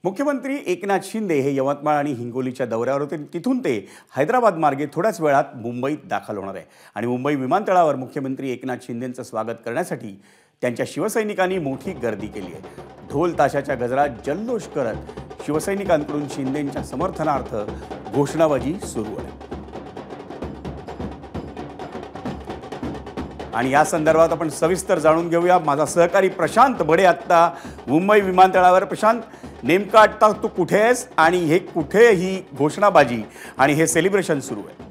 मुख्यमंत्री एकनाथ शिंदे हे यवतमाळ आणि हिंगोलीच्या दौऱ्यावर होते। तिथून ते हैदराबाद मार्गे थोड्याच वेळात मुंबईत दाखल होणार आहे आणि मुंबई विमानतळावर मुख्यमंत्री एकनाथ शिंदेंचं स्वागत करण्यासाठी त्यांच्या शिवसैनिकांनी मोठी गर्दी केली आहे। ढोल ताशाच्या गजरात जल्लोष करत शिवसैनिकांकडून शिंदेंच्या समर्थनार्थ घोषणाबाजी सुरू आहे। आणि या संदर्भात आपण सविस्तर जाणून घेऊया। माझा सहकारी प्रशांत बडे आता मुंबई विमानतळावर। प्रशांत, नेमका आता तू कुठे आहेस आणि हे कुठे ही घोषणाबाजी आणि हे सेलिब्रेशन सुरू आहे?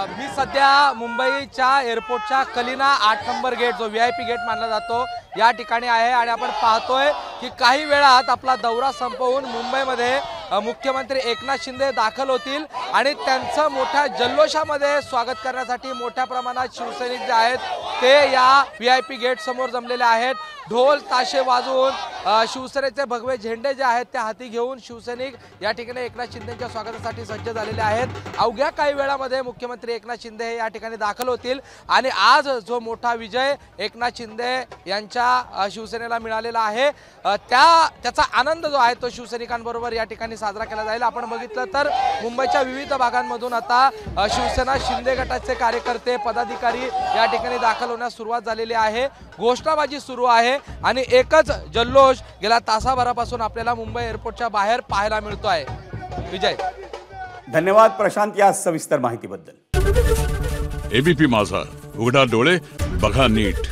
मी सध्या मुंबईच्या एअरपोर्टच्या कलिना 8 नंबर गेट जो VIP गेट मानला जातो या ठिकाणी आहे आणि आपण पाहतोय की काही वेळात आपला दौरा संपवून मुंबईमध्ये मुख्यमंत्री एकनाथ शिंदे दाखल होतील आणि त्यांचं मोठ्या जल्लोषामध्ये स्वागत करण्यासाठी मोठ्या प्रमाणात शिवसैनिक जे आहेत ते या VIP गेट समोर जमलेले आहेत। ढोल ताशे वाजवून शिवसेनेचे भगवे झेंडे जे आहेत ते हाती घेऊन शिवसैनिक या ठिकाणी एकनाथ शिंदेंच्या स्वागतासाठी सज्ज झालेले आहेत। अवघ्या काही वेळामध्ये मुख्यमंत्री एकनाथ शिंदे हे या ठिकाणी दाखल होतील आणि आज जो मोठा विजय एकनाथ शिंदे यांच्या शिवसेनेला मिळालेला आहे त्याचा आनंद जो आहे तो शिवसैनिकांबरोबर या ठिकाणी साजरा केला जाईल। आपण बघितलं तर मुंबईच्या विविध भागांमधून आता शिवसेना शिंदे गटाचे कार्यकर्ते पदाधिकारी या ठिकाणी दाखल होण्यास सुरुवात झालेली आहे। घोषणाबाजी सुरू आहे आणि एकच जल्लोष गेल्या तासाभरापासून आपल्याला मुंबई एअरपोर्टच्या बाहेर पाहायला मिळतो आहे। विजय, धन्यवाद प्रशांत या सविस्तर माहितीबद्दल। ABP माझा, उघडा डोळे बघा नीट।